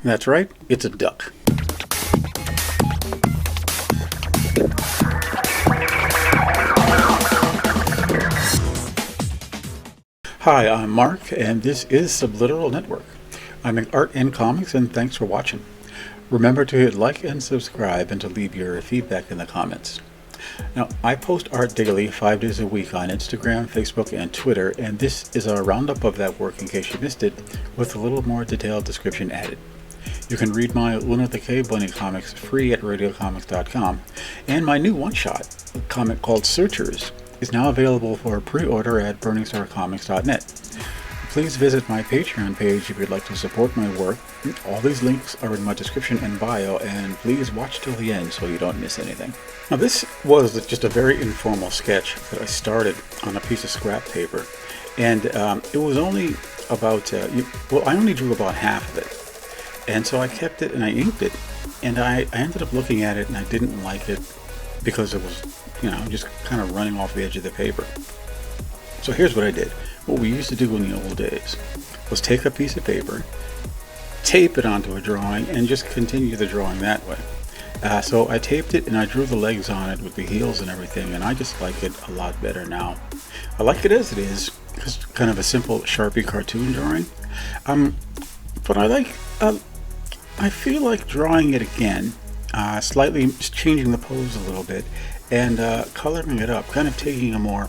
That's right, it's a duck. Hi, I'm Mark, and this is Subliteral Network. I make art and comics, and thanks for watching. Remember to hit like and subscribe and to leave your feedback in the comments. Now, I post art daily 5 days a week on Instagram, Facebook, and Twitter, and this is a roundup of that work in case you missed it, with a little more detailed description added. You can read my Luna the Cave Bunny comics free at radiocomics.com, and my new one-shot comic called Searchers is now available for pre-order at burningstarcomics.net. Please visit my Patreon page if you'd like to support my work. All these links are in my description and bio, and please watch till the end so you don't miss anything. Now, this was just a very informal sketch that I started on a piece of scrap paper, and it was only about, I only drew about half of it. And so I kept it and I inked it, and I ended up looking at it and I didn't like it because it was, just kind of running off the edge of the paper. So here's what I did. What we used to do in the old days was take a piece of paper, tape it onto a drawing, and just continue the drawing that way. So I taped it and I drew the legs on it with the heels and everything, and I just like it a lot better now. I like it as it is, just kind of a simple Sharpie cartoon drawing. But I feel like drawing it again, slightly changing the pose a little bit, and coloring it up, kind of taking a more,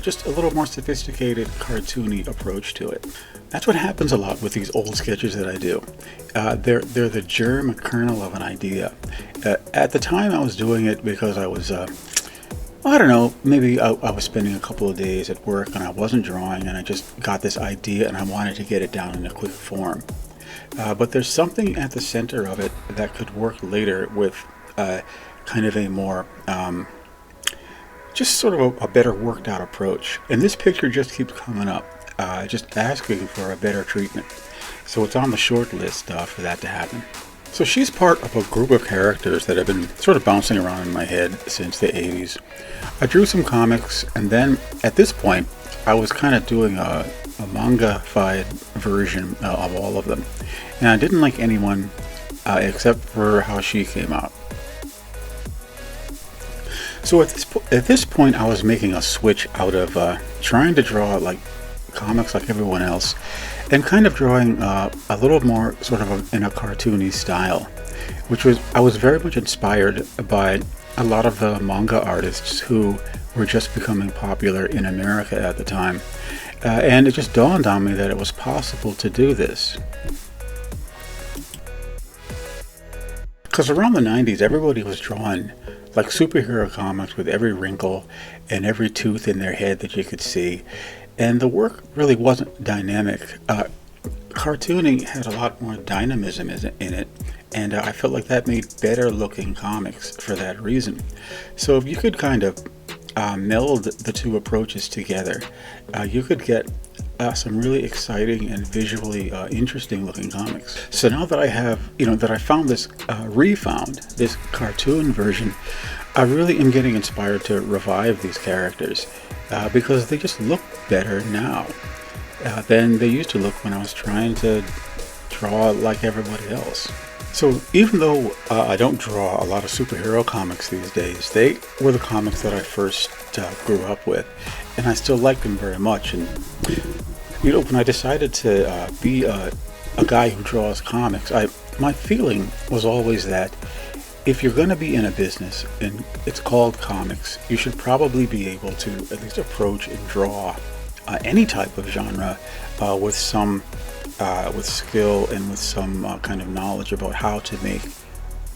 just a little more sophisticated, cartoony approach to it. That's what happens a lot with these old sketches that I do. They're the germ kernel of an idea. At the time I was doing it because I was, I don't know, maybe I was spending a couple of days at work and I wasn't drawing, and I just got this idea and I wanted to get it down in a quick form. But there's something at the center of it that could work later with kind of a more, just sort of a better worked out approach. And this picture just keeps coming up, just asking for a better treatment. So it's on the short list for that to happen. So she's part of a group of characters that have been sort of bouncing around in my head since the 80s. I drew some comics, and then at this point I was kind of doing a manga-fied version of all of them. And I didn't like anyone except for how she came out. So at this point I was making a switch out of trying to draw like comics like everyone else, and kind of drawing a little more sort of in a cartoony style, which I was very much inspired by a lot of the manga artists who were just becoming popular in America at the time. And it just dawned on me that it was possible to do this. Because around the 90s, everybody was drawing like superhero comics with every wrinkle and every tooth in their head that you could see. And the work really wasn't dynamic. Cartooning had a lot more dynamism in it, and I felt like that made better looking comics for that reason. So if you could kind of meld the two approaches together, you could get some really exciting and visually interesting looking comics. So now that I have, that I found this, refound this cartoon version, I really am getting inspired to revive these characters because they just look better now than they used to look when I was trying to draw like everybody else. So even though I don't draw a lot of superhero comics these days, they were the comics that I first grew up with, and I still like them very much. And when I decided to be a guy who draws comics, my feeling was always that if you're going to be in a business and it's called comics, you should probably be able to at least approach and draw any type of genre with some with skill and with some kind of knowledge about how to make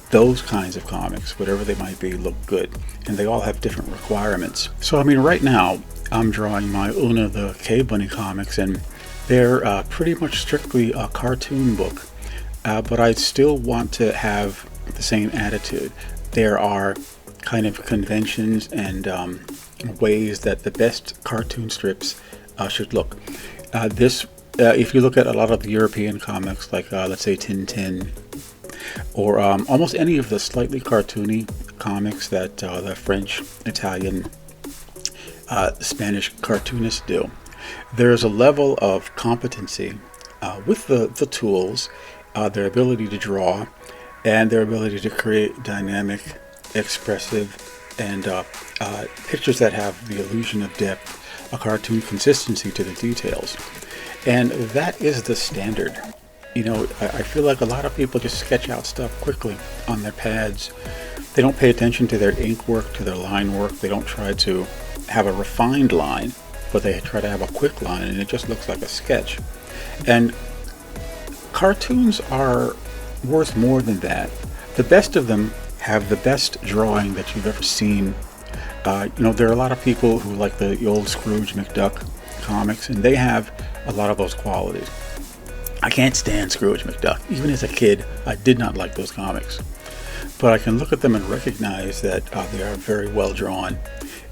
those kinds of comics, whatever they might be, look good. And they all have different requirements. So right now I'm drawing my Una the Cave Bunny comics, and they're pretty much strictly a cartoon book, but I still want to have the same attitude. There are kind of conventions and ways that the best cartoon strips should look. If you look at a lot of the European comics, like let's say Tintin, or almost any of the slightly cartoony comics that the French, Italian, Spanish cartoonists do, there's a level of competency with the tools their ability to draw, and their ability to create dynamic, expressive, and pictures that have the illusion of depth, a cartoon consistency to the details. And that is the standard. You know, I feel like a lot of people just sketch out stuff quickly on their pads. They don't pay attention to their ink work, to their line work. They don't try to have a refined line, but they try to have a quick line, and it just looks like a sketch. And cartoons are worth more than that. The best of them have the best drawing that you've ever seen. You know, there are a lot of people who like the old Scrooge McDuck comics, and they have a lot of those qualities. I can't stand Scrooge McDuck. Even as a kid, I did not like those comics. But I can look at them and recognize that they are very well drawn,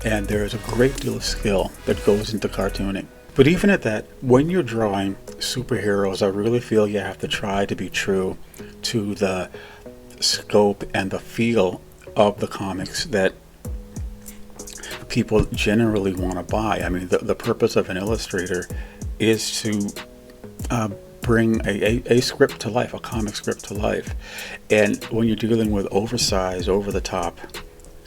and there is a great deal of skill that goes into cartooning. But even at that, when you're drawing superheroes, I really feel you have to try to be true to the scope and the feel of the comics that people generally want to buy. I mean, the purpose of an illustrator is to bring a script to life, a comic script to life. And when you're dealing with oversized, over-the-top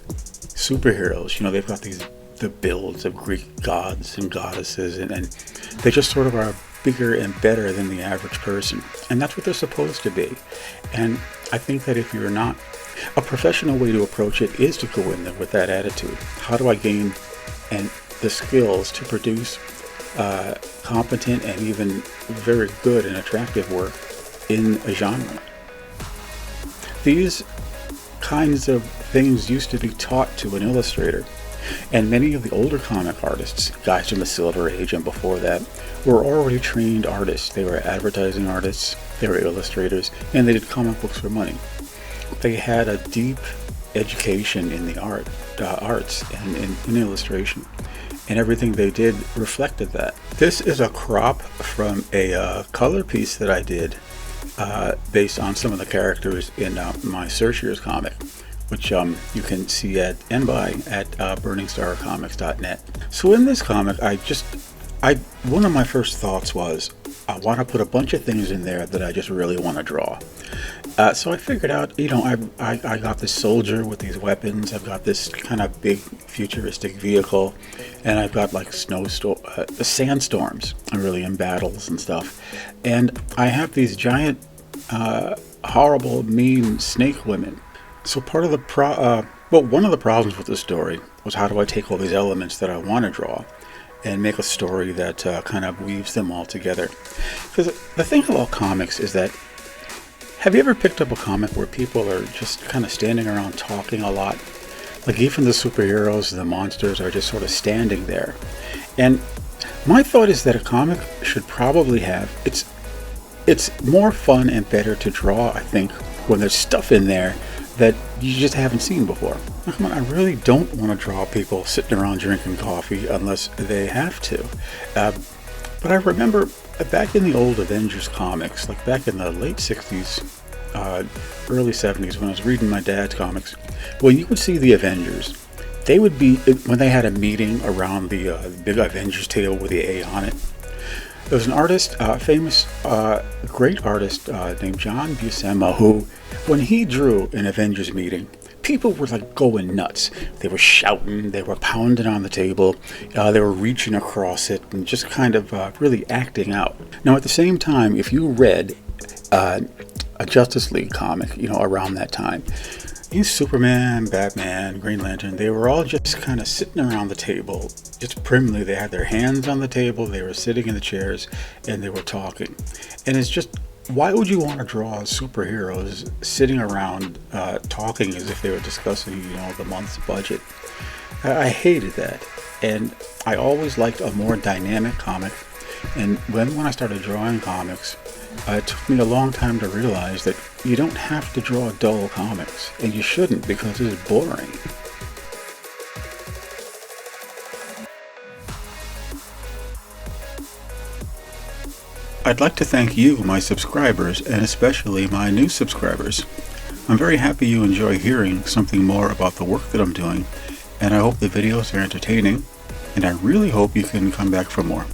superheroes, you know, they've got the builds of Greek gods and goddesses, and they just sort of are bigger and better than the average person. And that's what they're supposed to be. And I think that if you're not, a professional way to approach it is to go in there with that attitude. How do I gain the skills to produce competent and even very good and attractive work in a genre? These kinds of things used to be taught to an illustrator, and many of the older comic artists, guys from the Silver Age and before that, were already trained artists. They were advertising artists, they were illustrators, and they did comic books for money. They had a deep education in the arts and in illustration, and everything they did reflected that. This is a crop from a color piece that I did based on some of the characters in my Searchers comic, which you can see and buy at burningstarcomics.net. So in this comic, one of my first thoughts was, I want to put a bunch of things in there that I just really want to draw. So I figured out, you know, I got this soldier with these weapons. I've got this kind of big futuristic vehicle, and I've got like sandstorms, really, in battles and stuff. And I have these giant, horrible, mean snake women. So part of one of the problems with the story was, how do I take all these elements that I want to draw and make a story that kind of weaves them all together? Because the thing about comics is that, have you ever picked up a comic where people are just kind of standing around talking a lot? Like, even the superheroes, the monsters are just sort of standing there. And my thought is that a comic should probably have, it's more fun and better to draw, I think, when there's stuff in there that you just haven't seen before. Now, come on, I really don't want to draw people sitting around drinking coffee unless they have to. But I remember back in the old Avengers comics, like back in the late 60s, early 70s, when I was reading my dad's comics, when you would see the Avengers, they would be, when they had a meeting around the big Avengers table with the A on it, there was an artist, famous, great artist named John Buscema, who, when he drew an Avengers meeting, people were like going nuts. They were shouting, they were pounding on the table, they were reaching across it and just kind of really acting out. Now, at the same time, if you read a Justice League comic, you know, around that time, Superman, Batman, Green Lantern, they were all just kind of sitting around the table, just primly. They had their hands on the table, they were sitting in the chairs, and they were talking. And it's just, why would you want to draw superheroes sitting around talking as if they were discussing, you know, the month's budget? I hated that. And I always liked a more dynamic comic. And when I started drawing comics, it took me a long time to realize that you don't have to draw dull comics, and you shouldn't, because it's boring. I'd like to thank you, my subscribers, and especially my new subscribers. I'm very happy you enjoy hearing something more about the work that I'm doing, and I hope the videos are entertaining, and I really hope you can come back for more.